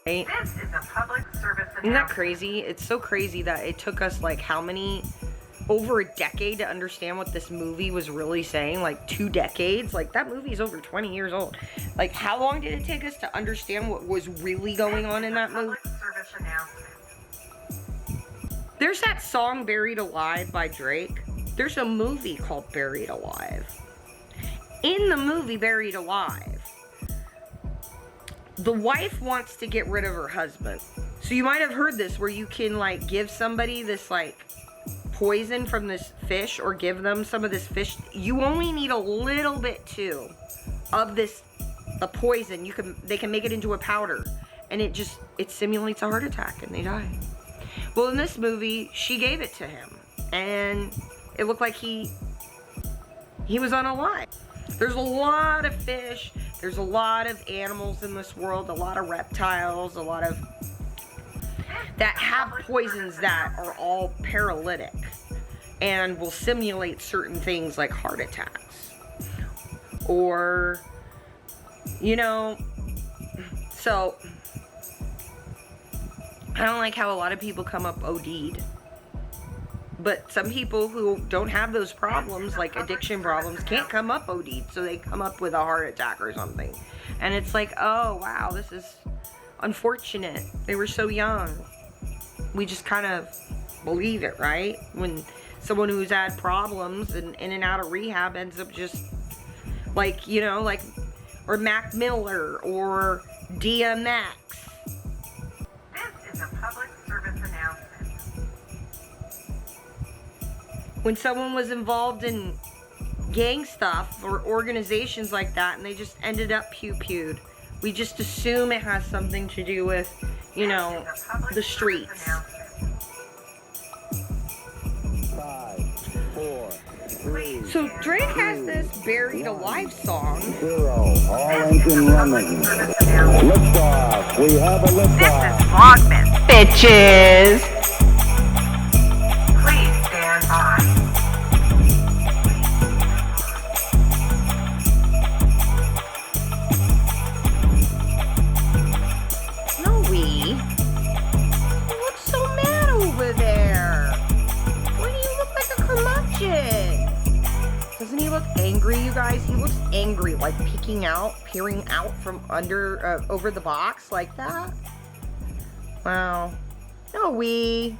Right? This is a public service announcement. Isn't that crazy? It's so crazy that it took us like how many, over a decade to understand what this movie was really saying. Like 2 decades. Like that movie's over 20 years old. Like how long did it take us to understand what was really going on in that movie? Public service announcement. There's that song Buried Alive by Drake. There's a movie called Buried Alive. In the movie Buried Alive, the wife wants to get rid of her husband. So you might have heard this where you can like give somebody this like poison from this fish or give them some of this fish. You only need a little bit too of this, the poison. They can make it into a powder and it simulates a heart attack and they die. Well, in this movie, she gave it to him and it looked like he was unalive. There's a lot of fish. There's a lot of animals in this world, a lot of reptiles, a lot of that have poisons that are all paralytic and will simulate certain things like heart attacks. Or, you know, so I don't like how a lot of people come up OD'd. But some people who don't have those problems, like addiction problems, can't come up OD'd, so they come up with a heart attack or something. And it's like, oh, wow, this is unfortunate. They were so young. We just kind of believe it, right? When someone who's had problems and in and out of rehab ends up just, like, you know, like, or Mac Miller or DMX. This is a public service announcement. When someone was involved in gang stuff or organizations like that and they just ended up pew-pewed, we just assume it has something to do with, you know, the streets. 5, 4, 3, So Drake has this Buried Alive song. 0. All engine running. Liftoff. We have a This liftoff. is Vlogmas. Bitches! Please stand by. Snowy, you look so mad over there. Why do you look like a curmudgeon? Doesn't he look angry, you guys? He looks angry, like peering out from under, over the box like that. Wow. Snowy.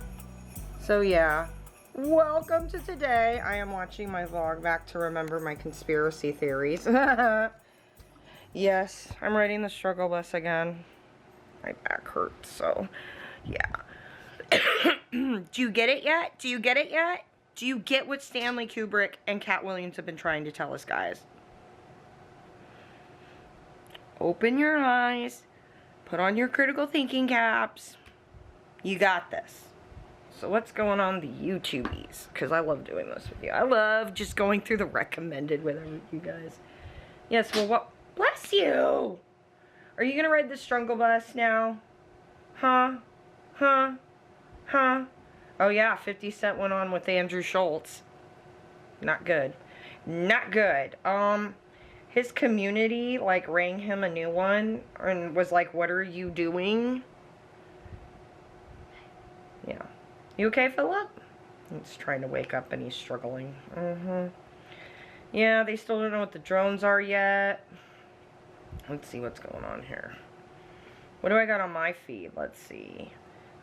So yeah. Welcome to today. I am watching my vlog back to remember my conspiracy theories. Yes, I'm riding the struggle bus again. My back hurts, so yeah. Do you get it yet? Do you get it yet? Do you get what Stanley Kubrick and Cat Williams have been trying to tell us, guys? Open your eyes. Put on your critical thinking caps. You got this. So what's going on the YouTubies? Because I love doing this with you. I love just going through the recommended with you guys. Yes, well, what? Bless you! Are you going to ride the struggle bus now? Huh? Huh? Huh? Oh yeah, 50 Cent went on with Andrew Schultz. Not good. Not good. His community, like, rang him a new one and was like, what are you doing? Yeah. You okay, Philip? He's trying to wake up and he's struggling. Yeah, they still don't know what the drones are yet. Let's see what's going on here. What do I got on my feed? Let's see.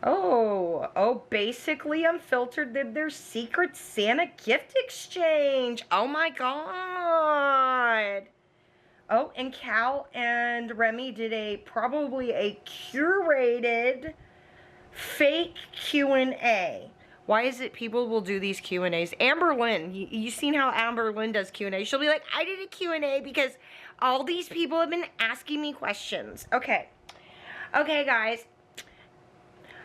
Oh, basically Unfiltered did their Secret Santa gift exchange. Oh my god. Oh, and Cal and Remi did probably a curated fake Q&A. Why is it people will do these Q&As? Amber Lynn, you seen how Amber Lynn does Q&A? She'll be like, I did a Q&A because all these people have been asking me questions. Okay, guys.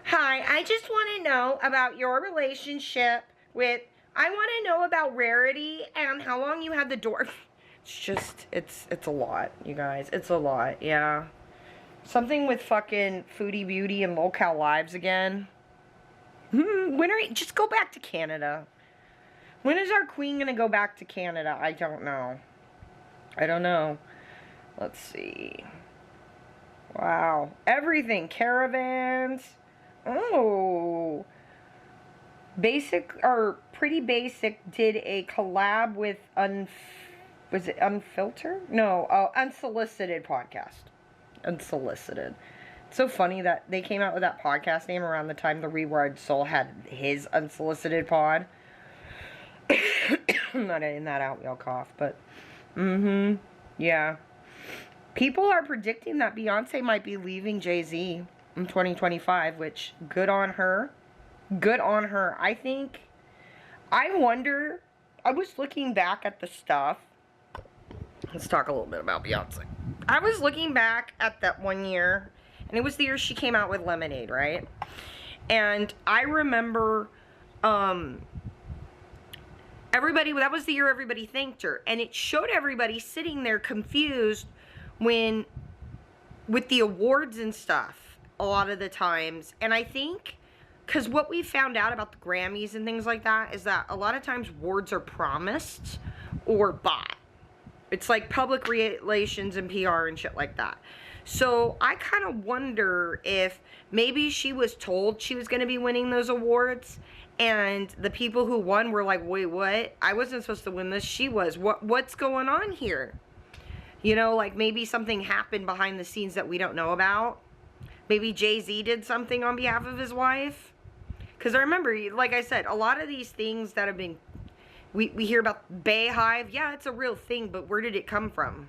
Hi, I just want to know about your relationship with, I want to know about Rarity and how long you had the door. It's just, it's a lot, you guys. It's a lot, yeah. Something with fucking Foodie Beauty and Locale Lives again. Just go back to Canada. When is our queen gonna go back to Canada? I don't know. Let's see. Wow. Everything. Caravans. Oh. Basic, or Pretty Basic did a collab with was it Unfiltered? No, Unsolicited podcast. Unsolicited. It's so funny that they came out with that podcast name around the time the Rewired Soul had his Unsolicited pod. I'm not editing that out, y'all cough, but yeah. People are predicting that Beyonce might be leaving Jay-Z in 2025, which, good on her. Good on her. I wonder, I was looking back at the stuff. Let's talk a little bit about Beyonce. I was looking back at that one year, and it was the year she came out with Lemonade, right? And I remember, that was the year everybody thanked her, and it showed everybody sitting there confused with the awards and stuff a lot of the times. And I think, because what we found out about the Grammys and things like that is that a lot of times awards are promised or bought. It's like public relations and PR and shit like that. So I kind of wonder if maybe she was told she was going to be winning those awards, and the people who won were like, wait, what? I wasn't supposed to win this. She was. What's going on here? You know, like maybe something happened behind the scenes that we don't know about. Maybe Jay-Z did something on behalf of his wife. Because I remember, like I said, a lot of these things that have been, we hear about Bayhive. Yeah, it's a real thing, but where did it come from?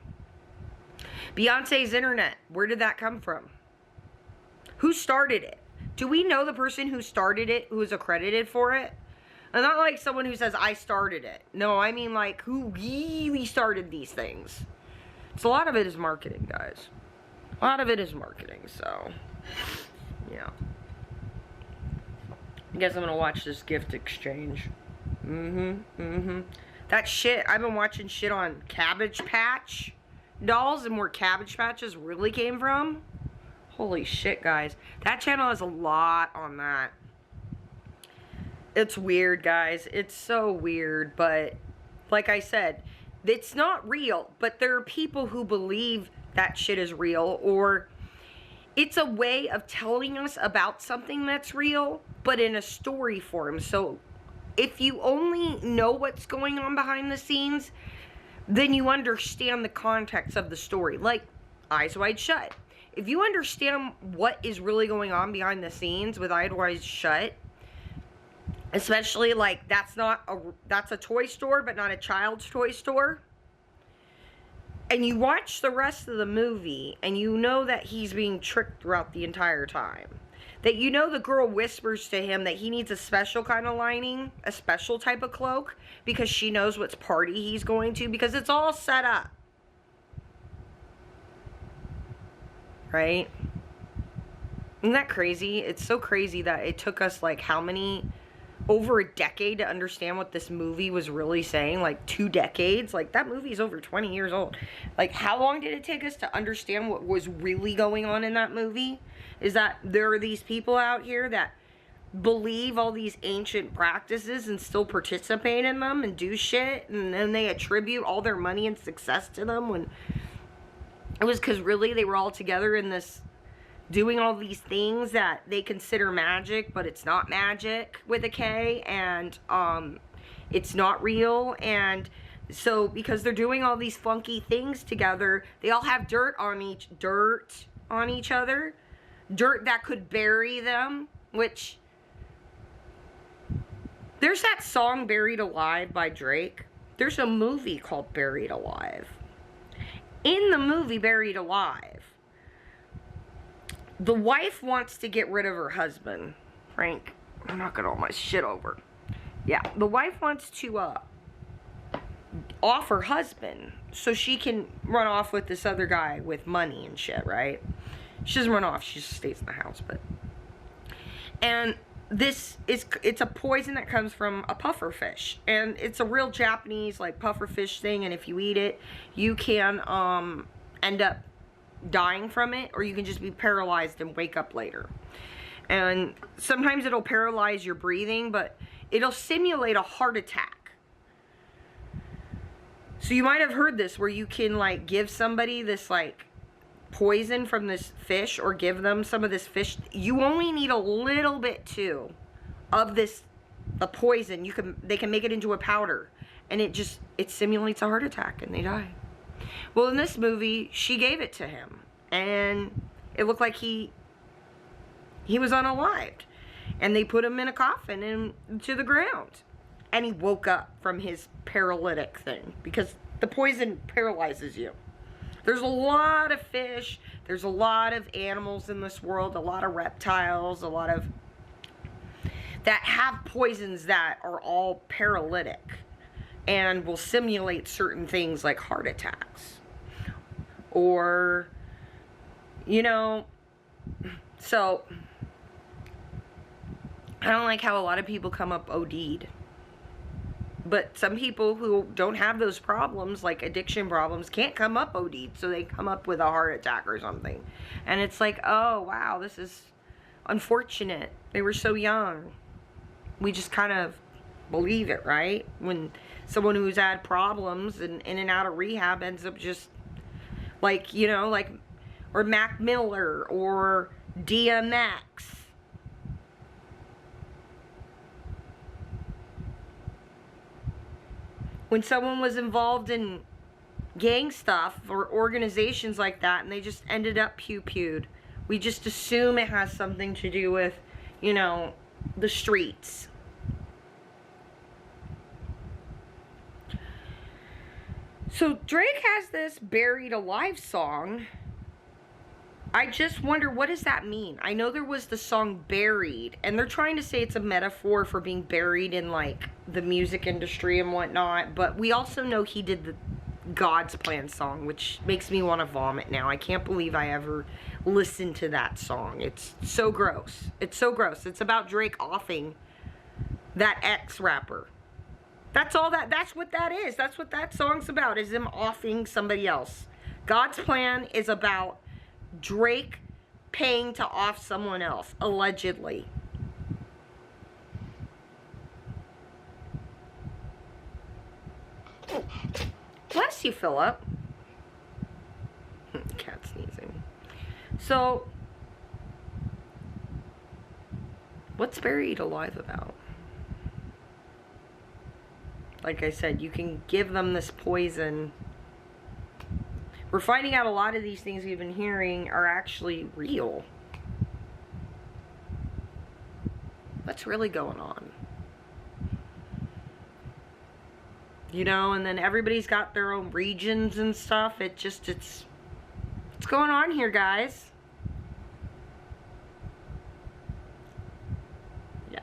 Beyonce's internet, where did that come from? Who started it? Do we know the person who started it, who is accredited for it? And not like someone who says, I started it. No, I mean like who really started these things. So a lot of it is marketing, guys. A lot of it is marketing, so yeah. I guess I'm gonna watch this gift exchange. That shit, I've been watching shit on Cabbage Patch dolls and where Cabbage Patches really came from. Holy shit, guys. That channel has a lot on that. It's weird, guys. It's so weird, but like I said, it's not real, but there are people who believe that shit is real, or it's a way of telling us about something that's real, but in a story form. So if you only know what's going on behind the scenes, then you understand the context of the story. Like Eyes Wide Shut. If you understand what is really going on behind the scenes with Eyes Wide Shut, especially like that's a toy store, but not a child's toy store. And you watch the rest of the movie, and you know that he's being tricked throughout the entire time. That you know the girl whispers to him that he needs a special kind of lining, a special type of cloak, because she knows what party he's going to, because it's all set up. Right? Isn't that crazy? It's so crazy that it took us like how many... over a decade to understand what this movie was really saying. Like 2 decades. Like that movie's over 20 years old. Like how long did it take us to understand what was really going on in that movie? Is that there are these people out here that believe all these ancient practices and still participate in them and do shit, and then they attribute all their money and success to them, when it was because really they were all together in this, doing all these things that they consider magic, but it's not magic with a K, and it's not real. And so because they're doing all these funky things together, they all have dirt on each other, dirt that could bury them. Which there's that song Buried Alive by Drake. There's a movie called Buried Alive. In the movie Buried Alive, the wife wants to get rid of her husband. Frank, I'm knocking all my shit over. Yeah, the wife wants to off her husband so she can run off with this other guy with money and shit, right? She doesn't run off, she just stays in the house, but... And it's a poison that comes from a puffer fish. And it's a real Japanese, like, puffer fish thing, and if you eat it, you can, end up dying from it, or you can just be paralyzed and wake up later. And sometimes it'll paralyze your breathing, but it'll simulate a heart attack. So you might have heard this, where you can like give somebody this like poison from this fish or give them some of this fish, you only need a little bit too of this, the poison. They can make it into a powder, and it simulates a heart attack and they die. Well, in this movie, she gave it to him, and it looked like he was unalived, and they put him in a coffin into the ground, and he woke up from his paralytic thing because the poison paralyzes you. There's a lot of fish, there's a lot of animals in this world, a lot of reptiles, a lot of that have poisons that are all paralytic and will simulate certain things like heart attacks. Or, you know, so I don't like how a lot of people come up OD'd. But some people who don't have those problems, like addiction problems, can't come up OD'd, so they come up with a heart attack or something. And it's like, oh, wow, this is unfortunate. They were so young. We just kind of believe it, right? When someone who's had problems and in and out of rehab ends up just, like, you know, like, or Mac Miller or DMX. When someone was involved in gang stuff or organizations like that and they just ended up pew-pewed, we just assume it has something to do with, you know, the streets. So Drake has this Buried Alive song. I just wonder, what does that mean? I know there was the song Buried, and they're trying to say it's a metaphor for being buried in, like, the music industry and whatnot, but we also know he did the God's Plan song, which makes me want to vomit now. I can't believe I ever listened to that song. It's so gross. It's so gross. It's about Drake offing that ex-rapper. That's what that is. That's what that song's about, is him offing somebody else. God's Plan is about Drake paying to off someone else, allegedly. Bless you, Philip. Cat sneezing. So, what's Buried Alive about? Like I said, you can give them this poison. We're finding out a lot of these things we've been hearing are actually real. What's really going on? You know, and then everybody's got their own regions and stuff. It's going on here, guys. Yeah.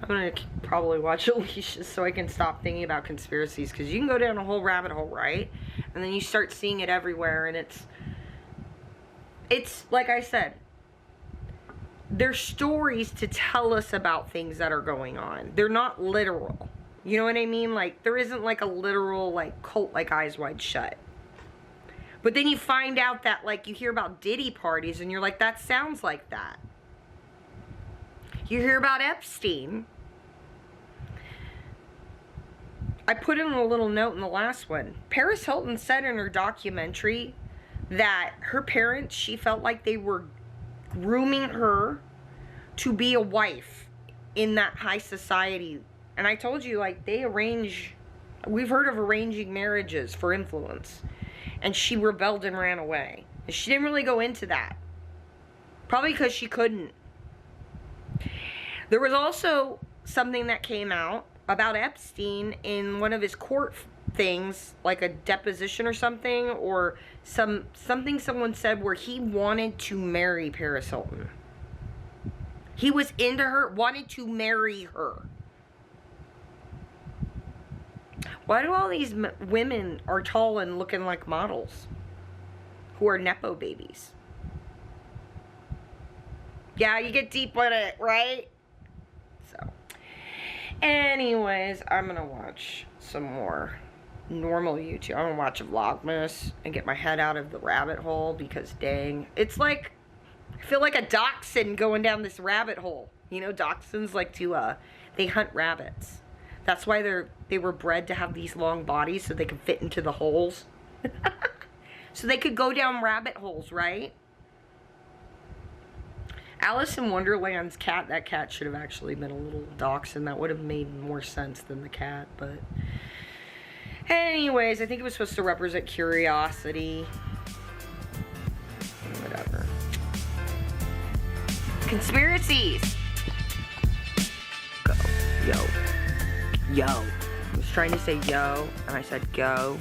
I'm going to probably watch Alisha so I can stop thinking about conspiracies, because you can go down a whole rabbit hole, right? And then you start seeing it everywhere, and it's like I said, they're stories to tell us about things that are going on. They're not literal. You know what I mean? Like, there isn't like a literal, like, cult like Eyes Wide Shut. But then you find out that, like, you hear about Diddy parties and you're like, that sounds like that. You hear about Epstein. I put in a little note in the last one. Paris Hilton said in her documentary that her parents, she felt like they were grooming her to be a wife in that high society. And I told you, like, we've heard of arranging marriages for influence. And she rebelled and ran away. And she didn't really go into that. Probably because she couldn't. There was also something that came out about Epstein in one of his court things, like a deposition or something, or something someone said where he wanted to marry Paris Hilton. He was into her, wanted to marry her. Why do all these women are tall and looking like models who are Nepo babies? Yeah, you get deep with it, right? So, anyways, I'm going to watch some more normal YouTube. I'm going to watch a Vlogmas and get my head out of the rabbit hole because, dang, it's like, I feel like a dachshund going down this rabbit hole. You know, dachshunds like to, they hunt rabbits. That's why they were bred to have these long bodies so they can fit into the holes. So they could go down rabbit holes, right? Alice in Wonderland's cat, that cat should have actually been a little dachshund. That would have made more sense than the cat, but... Anyways, I think it was supposed to represent curiosity. Whatever. Conspiracies! Go. Yo. Yo. I was trying to say yo, and I said go.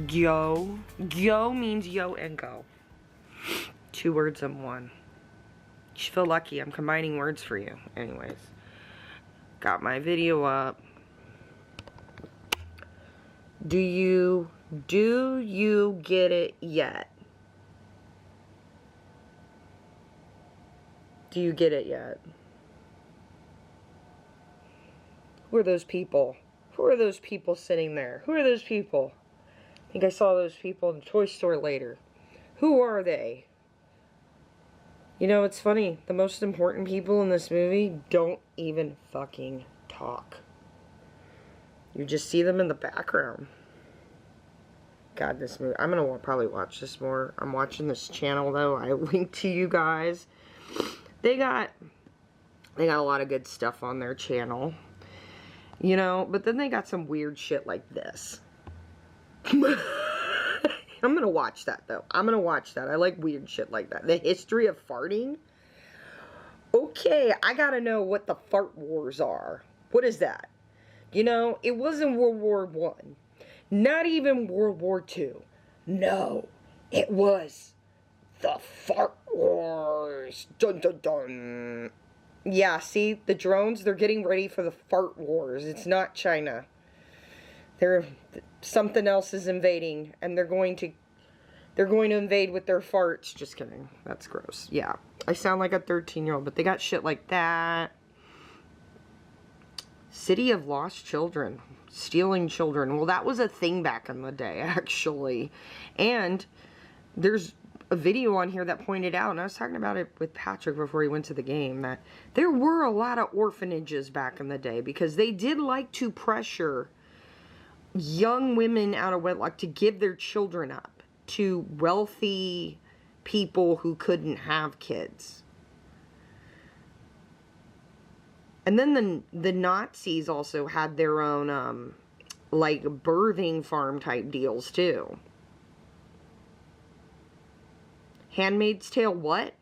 Yo. Yo means yo and go. 2 words in one. You should feel lucky. I'm combining words for you. Anyways. Got my video up. Do you get it yet? Do you get it yet? Who are those people? Who are those people sitting there? Who are those people? I think I saw those people in the toy store later. Who are they? You know, it's funny. The most important people in this movie don't even fucking talk. You just see them in the background. God, this movie. I'm gonna probably watch this more. I'm watching this channel, though. I linked to you guys. They got a lot of good stuff on their channel. You know, but then they got some weird shit like this. I'm gonna watch that, though. I'm gonna watch that. I like weird shit like that. The history of farting. Okay, I gotta know what the fart wars are. What is that? You know, it wasn't World War I. Not even World War II. No, it was the fart wars. Dun dun dun. Yeah, see, the drones, they're getting ready for the fart wars. It's not China. Something else is invading, and they're going to invade with their farts. Just kidding. That's gross. Yeah, I sound like a 13-year-old, but they got shit like that. City of Lost Children. Stealing children. Well, that was a thing back in the day, actually. And there's a video on here that pointed out, and I was talking about it with Patrick before he went to the game, that there were a lot of orphanages back in the day because they did like to pressure young women out of wedlock to give their children up to wealthy people who couldn't have kids. And then the Nazis also had their own, like, birthing farm type deals, too. Handmaid's Tale, what?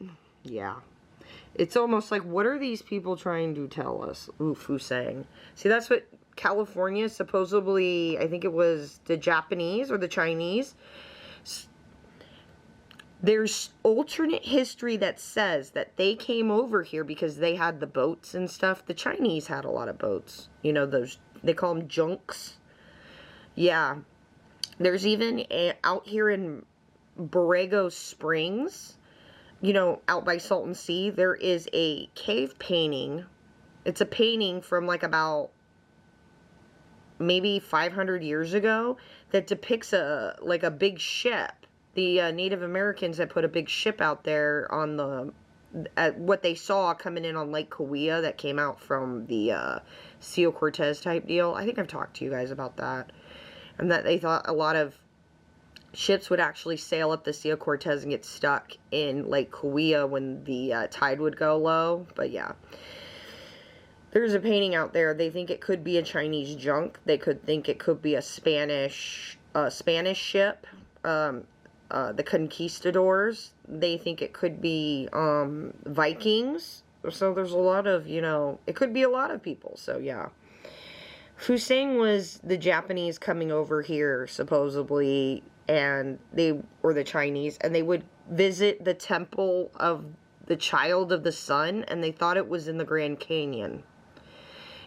Yeah. It's almost like, what are these people trying to tell us? Oof, who's saying? See, that's what California supposedly, I think it was the Japanese or the Chinese. There's alternate history that says that they came over here because they had the boats and stuff. The Chinese had a lot of boats. You know, those, they call them junks. Yeah. There's even out here in Borrego Springs, you know, out by Salton Sea, there is a cave painting. It's a painting from like about maybe 500 years ago that depicts a big ship. The Native Americans had put a big ship out there on the, what they saw coming in on Lake Cahuilla that came out from the Seal Cortez type deal. I think I've talked to you guys about that. And that they thought a lot of ships would actually sail up the Seal Cortez and get stuck in Lake Cahuilla when the tide would go low. But yeah. There's a painting out there. They think it could be a Chinese junk. They could think it could be a Spanish ship. The conquistadors. They think it could be Vikings. So there's a lot of, you know, it could be a lot of people. So yeah. Hussein was the Japanese coming over here, supposedly, and or the Chinese, and they would visit the temple of the Child of the Sun, and they thought it was in the Grand Canyon.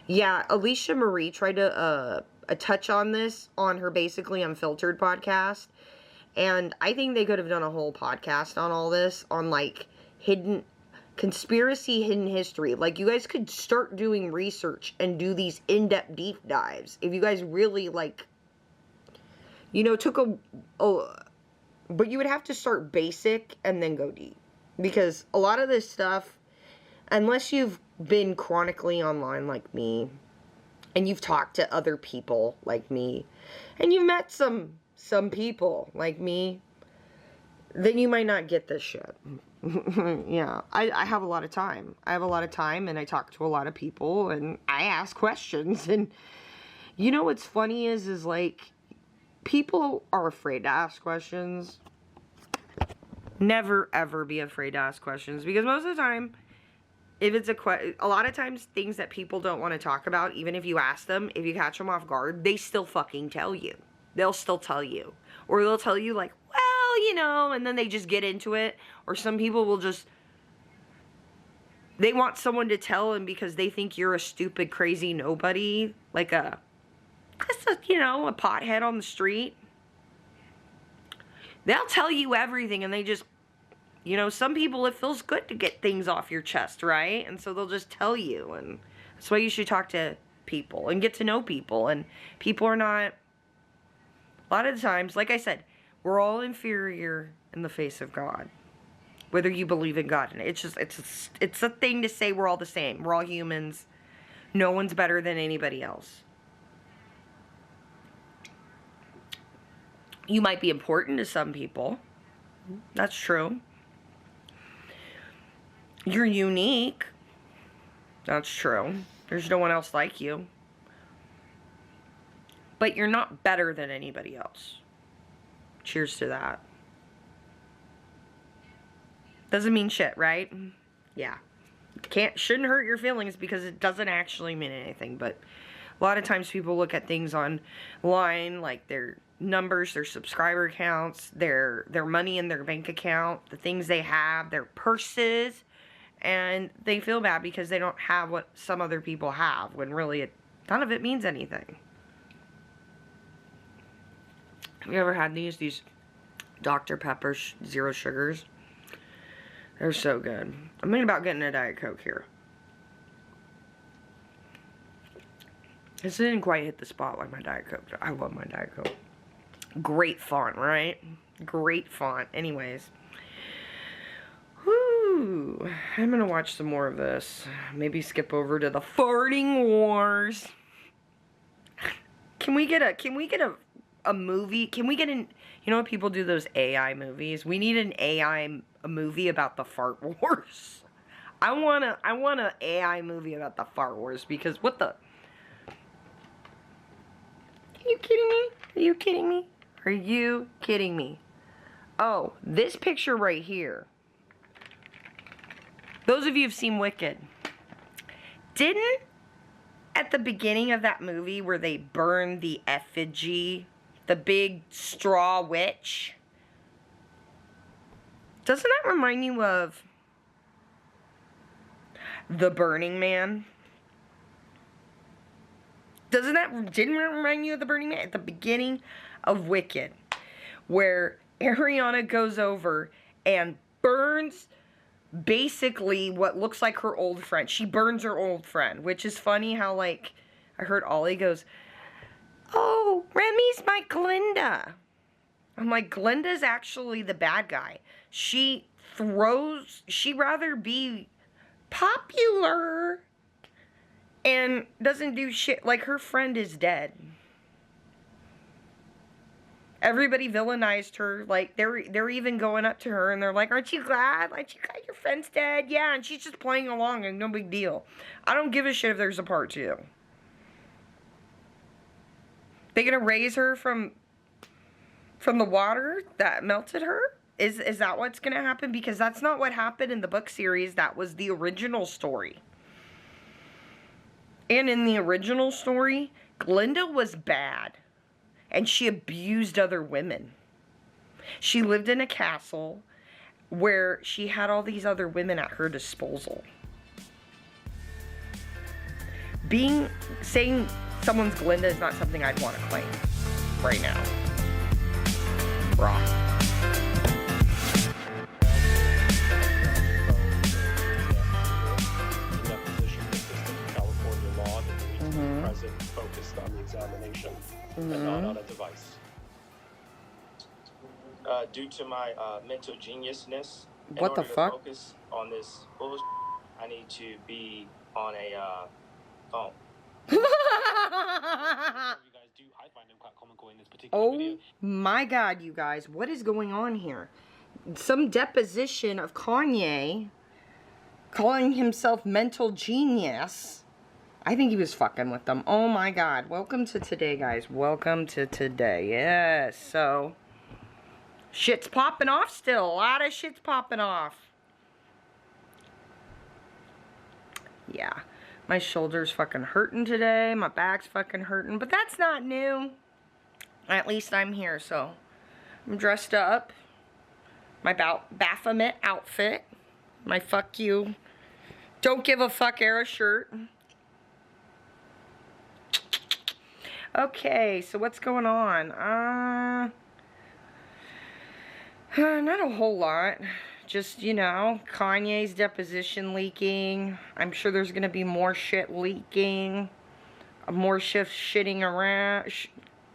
Yeah, Alisha Marie tried to touch on this on her Basically Unfiltered podcast. And I think they could have done a whole podcast on all this, on, like, hidden history. Like, you guys could start doing research and do these in-depth deep dives. If you guys really, like, you know, but you would have to start basic and then go deep. Because a lot of this stuff, unless you've been chronically online like me, and you've talked to other people like me, and you've met some some people like me, then you might not get this shit. Yeah, I have a lot of time. I have a lot of time, and I talk to a lot of people, and I ask questions. And you know what's funny is like, people are afraid to ask questions. Never ever be afraid to ask questions, because most of the time, if it's a lot of times things that people don't want to talk about, even if you ask them, if you catch them off guard, they still fucking tell you. They'll still tell you. Or they'll tell you like, well, you know, and then they just get into it. Or some people will just, they want someone to tell them because they think you're a stupid, crazy nobody. Like you know, a pothead on the street. They'll tell you everything, and they just, you know, some people, it feels good to get things off your chest, right? And so they'll just tell you, and that's why you should talk to people and get to know people. And people are not, a lot of the times, like I said, we're all inferior in the face of God, whether you believe in God. And it's just, it's a thing to say we're all the same. We're all humans. No one's better than anybody else. You might be important to some people. That's true. You're unique. That's true. There's no one else like you. But you're not better than anybody else. Cheers to that. Doesn't mean shit, right? Yeah. Shouldn't hurt your feelings, because it doesn't actually mean anything. But a lot of times people look at things online, like their numbers, their subscriber counts, their money in their bank account, the things they have, their purses, and they feel bad because they don't have what some other people have, when really none of it means anything. Have you ever had these Dr. Pepper Zero Sugars? They're so good. I'm thinking about getting a Diet Coke here. This didn't quite hit the spot like my Diet Coke. I love my Diet Coke. Great font, right? Great font. Anyways. Whoo. I'm gonna watch some more of this. Maybe skip over to the farting wars. Can we get a movie? Can we get an, you know what people do, those AI movies? We need an AI movie about the fart wars. I want an AI movie about the fart wars, because what the? Are you kidding me? Are you kidding me? Are you kidding me? Oh, this picture right here. Those of you who've seen Wicked, didn't, at the beginning of that movie where they burned the effigy, the big straw witch, doesn't that remind you of The Burning Man? Didn't that remind you of The Burning Man? At the beginning of Wicked, where Ariana goes over and burns basically what looks like her old friend. She burns her old friend, which is funny how, like, I heard Ollie goes, oh, Remi's my Glinda. I'm like, Glinda's actually the bad guy. She'd rather be popular and doesn't do shit. Like, her friend is dead. Everybody villainized her. Like, they're even going up to her and they're like, aren't you glad? Like, you glad your friend's dead? Yeah, and she's just playing along and no big deal. I don't give a shit if there's a part 2. They gonna raise her from the water that melted her? Is that what's gonna happen? Because that's not what happened in the book series. That was the original story. And in the original story, Glinda was bad. And she abused other women. She lived in a castle where she had all these other women at her disposal. Saying someone's Glinda is not something I'd want to claim right now. Raw. Present, focused on the examination and not on a device. Due to my mental geniusness, What the fuck? to focus on this bullshit, I need to be on a phone. You guys do, I find them quite comical. in this particular video. Oh my God, you guys, what is going on here? Some deposition of Kanye calling himself mental genius. I think he was fucking with them. Oh my God. Welcome to today, guys. Welcome to today. Yes. So, shit's popping off still. A lot of shit's popping off. Yeah. My shoulder's fucking hurting today. My back's fucking hurting. But that's not new. At least I'm here, so. I'm dressed up. My Baphomet outfit. My fuck you. Don't give a fuck era shirt. Okay, so what's going on? Not a whole lot. Just, you know, Kanye's deposition leaking. I'm sure there's going to be more shit leaking. More shifts shitting around.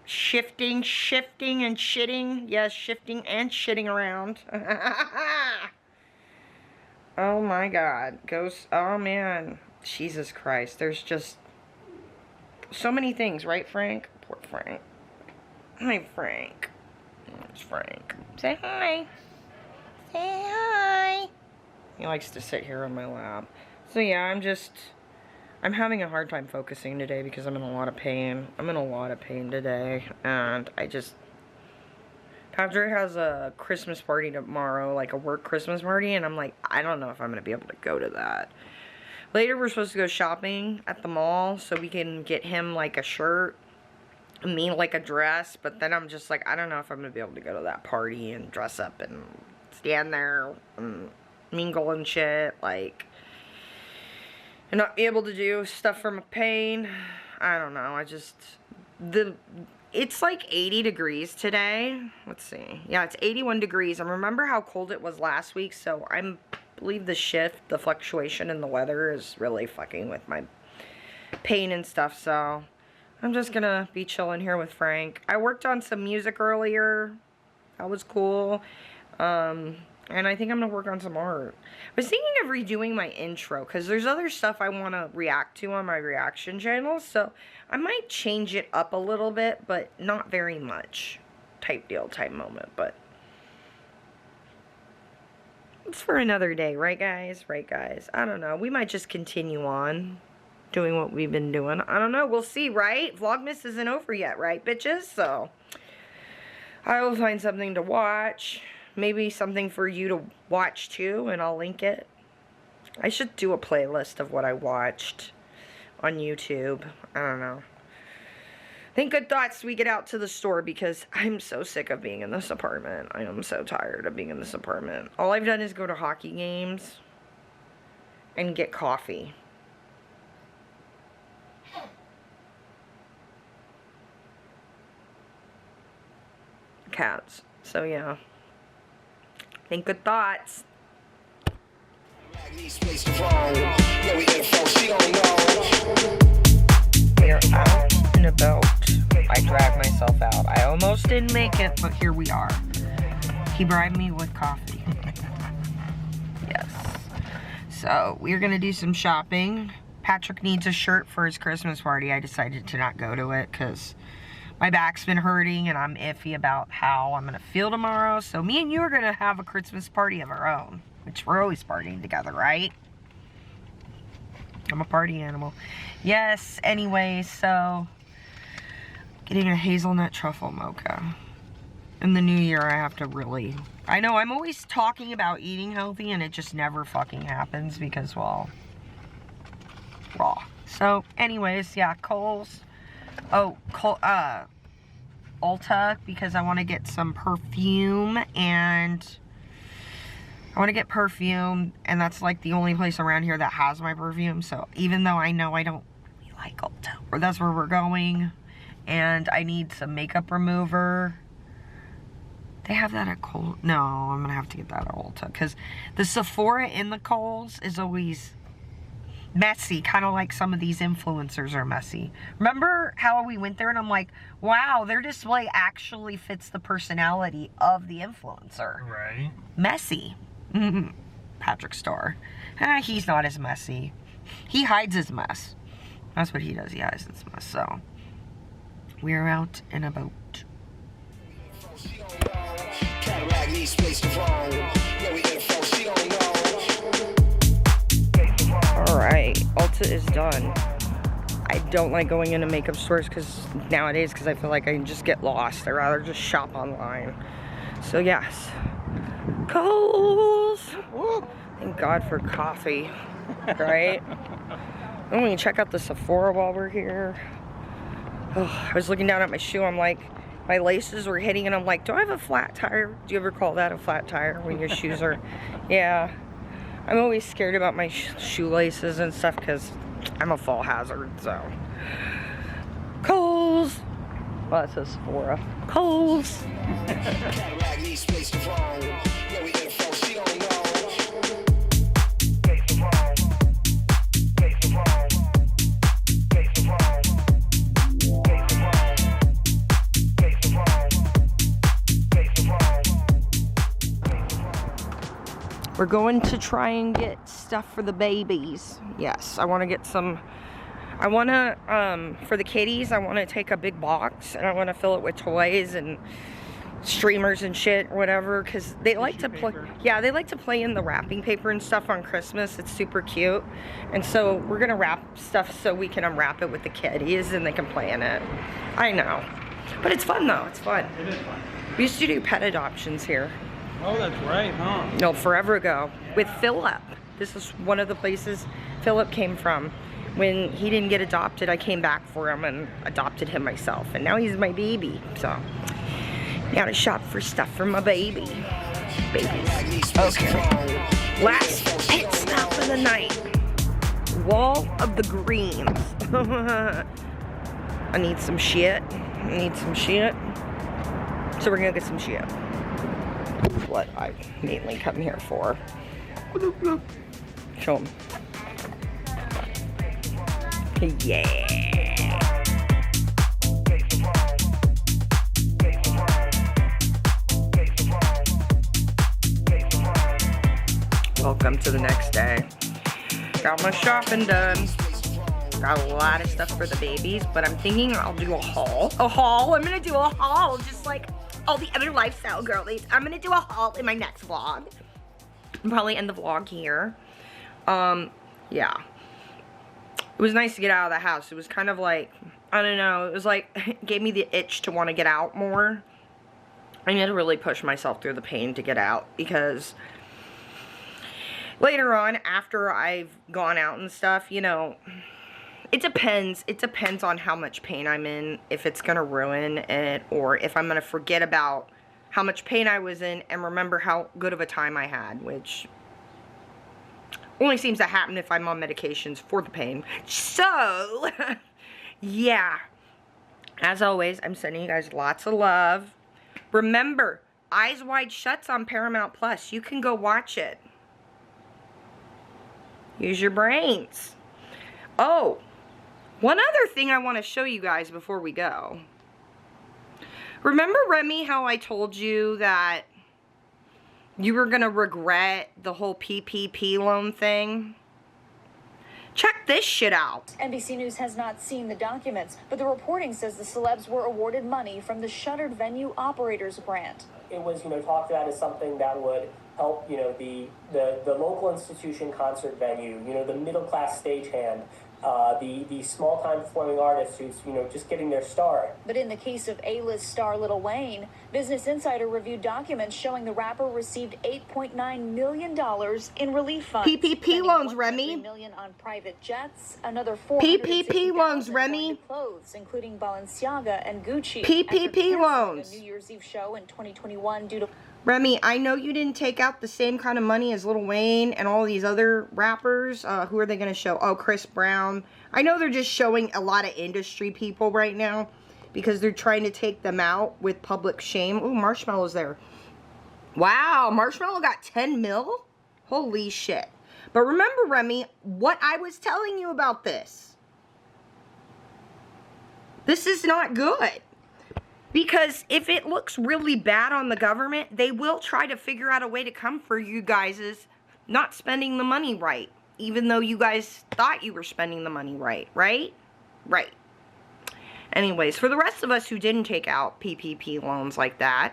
Shifting and shitting. Yes, shifting and shitting around. Oh my God. Oh man. Jesus Christ. There's just so many things, right, Frank? Poor Frank. Hi, Frank. It's Frank. Say hi. Say hi. He likes to sit here on my lap. So yeah, I'm having a hard time focusing today because I'm in a lot of pain. I'm in a lot of pain today. And Patrick has a Christmas party tomorrow, like a work Christmas party. And I'm like, I don't know if I'm going to be able to go to that. Later, we're supposed to go shopping at the mall so we can get him, like, a shirt, me, like, a dress, but then I'm just like, I don't know if I'm going to be able to go to that party and dress up and stand there and mingle and shit, like, and not be able to do stuff from pain. I don't know, it's like 80 degrees today. Let's see. Yeah, it's 81 degrees, and remember how cold it was last week, so I believe the fluctuation in the weather is really fucking with my pain and stuff, so I'm just gonna be chilling here with Frank. I worked on some music earlier. That was cool. And I think I'm gonna work on some art. I was thinking of redoing my intro, because there's other stuff I want to react to on my reaction channel, so I might change it up a little bit, but not very much. Type moment, but it's for another day, right guys? Right guys? I don't know. We might just continue on doing what we've been doing. I don't know. We'll see, right? Vlogmas isn't over yet, right, bitches? So I will find something to watch. Maybe something for you to watch too, and I'll link it. I should do a playlist of what I watched on YouTube. I don't know. Think good thoughts we get out to the store because I'm so sick of being in this apartment. I am so tired of being in this apartment. All I've done is go to hockey games and get coffee. Cats. So yeah. Think good thoughts. We're out and about. I dragged myself out. I almost didn't make it, but here we are. He bribed me with coffee. Yes. So, we're going to do some shopping. Patrick needs a shirt for his Christmas party. I decided to not go to it because my back's been hurting and I'm iffy about how I'm going to feel tomorrow. So, me and you are going to have a Christmas party of our own, which we're always partying together, right? I'm a party animal. Yes, anyway, so getting a hazelnut truffle mocha. In the new year, I have to really... I know, I'm always talking about eating healthy, and it just never fucking happens because, well, raw. So, anyways, yeah, Kohl's. Oh, Ulta, because I want to get some perfume, and... I want to get perfume, and that's like the only place around here that has my perfume, so even though I know I don't really like Ulta, or that's where we're going, and I need some makeup remover. They have that at Kohl's. No, I'm going to have to get that at Ulta, because the Sephora in the Kohl's is always messy, kind of like some of these influencers are messy. Remember how we went there, and I'm like, wow, their display actually fits the personality of the influencer. Right. Messy. Patrick Starr. He's not as messy. He hides his mess. That's what he does. He hides his mess. So, We're out and about. Alright, Ulta is done. I don't like going into makeup stores nowadays because I feel like I can just get lost. I'd rather just shop online. So yes. Kohl's! Thank God for coffee. Right? I'm going to check out the Sephora while we're here. Oh, I was looking down at my shoe. I'm like, my laces were hitting and I'm like, do I have a flat tire? Do you ever call that a flat tire when your shoes are... Yeah. I'm always scared about my shoelaces and stuff because I'm a fall hazard, so. Kohl's. Well, that says Sephora. Kohl's. We're going to try and get stuff for the babies. Yes, I want to get some. I want to, for the kitties, I want to take a big box and I want to fill it with toys and streamers and shit or whatever, because they like to play. Yeah, they like to play in the wrapping paper and stuff on Christmas. It's super cute. And so we're going to wrap stuff so we can unwrap it with the kitties and they can play in it. I know. But it's fun though. It's fun. It is fun. We used to do pet adoptions here. Oh, that's right, huh? No, forever ago. With Philip. This is one of the places Philip came from. When he didn't get adopted, I came back for him and adopted him myself. And now he's my baby. So, gotta shop for stuff for my baby. Babies. Okay. Last pit stop of the night. Wall of the Greens. I need some shit. So we're gonna get some shit. What I mainly come here for. Show them. Yeah. Welcome to the next day. Got my shopping done. Got a lot of stuff for the babies, but I'm thinking I'll do a haul. I'm gonna do a haul just like all the other lifestyle girlies. I'm gonna do a haul in my next vlog. I'll probably end the vlog here. Yeah. It was nice to get out of the house. It was kind of like, I don't know, it was like, it gave me the itch to want to get out more. I need to really push myself through the pain to get out, because later on, after I've gone out and stuff, you know, it depends. It depends on how much pain I'm in, if it's going to ruin it, or if I'm going to forget about how much pain I was in and remember how good of a time I had, which only seems to happen if I'm on medications for the pain. So, yeah. As always, I'm sending you guys lots of love. Remember, Eyes Wide Shut's on Paramount Plus. You can go watch it. Use your brains. Oh, one other thing I want to show you guys before we go. Remember, Remi, how I told you that you were going to regret the whole PPP loan thing? Check this shit out. NBC News has not seen the documents, but the reporting says the celebs were awarded money from the Shuttered Venue Operators grant. It was, talked about as something that would help, the local institution concert venue, the middle-class stagehand, the small-time performing artists who's, just getting their start. But in the case of A-list star Lil Wayne, Business Insider reviewed documents showing the rapper received $8.9 million in relief funds. PPP loans, Remi. $1 million on private jets, another PPP loans, Remi. Clothes, including Balenciaga and Gucci. PPP loans. A New Year's Eve show in 2021 due to... Remi, I know you didn't take out the same kind of money as Lil Wayne and all these other rappers. Who are they going to show? Oh, Chris Brown. I know they're just showing a lot of industry people right now because they're trying to take them out with public shame. Ooh, Marshmallow's there. Wow, Marshmallow got 10 mil? Holy shit. But remember, Remi, what I was telling you about this. This is not good. Because if it looks really bad on the government, they will try to figure out a way to come for you guys' not spending the money right. Even though you guys thought you were spending the money right, right? Right. Anyways, for the rest of us who didn't take out PPP loans like that,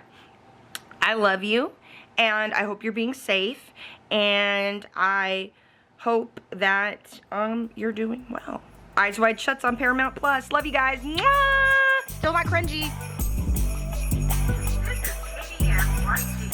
I love you, and I hope you're being safe, and I hope that you're doing well. Eyes Wide Shut's on Paramount Plus. Love you guys. Mwah! Still not cringy. This is PPP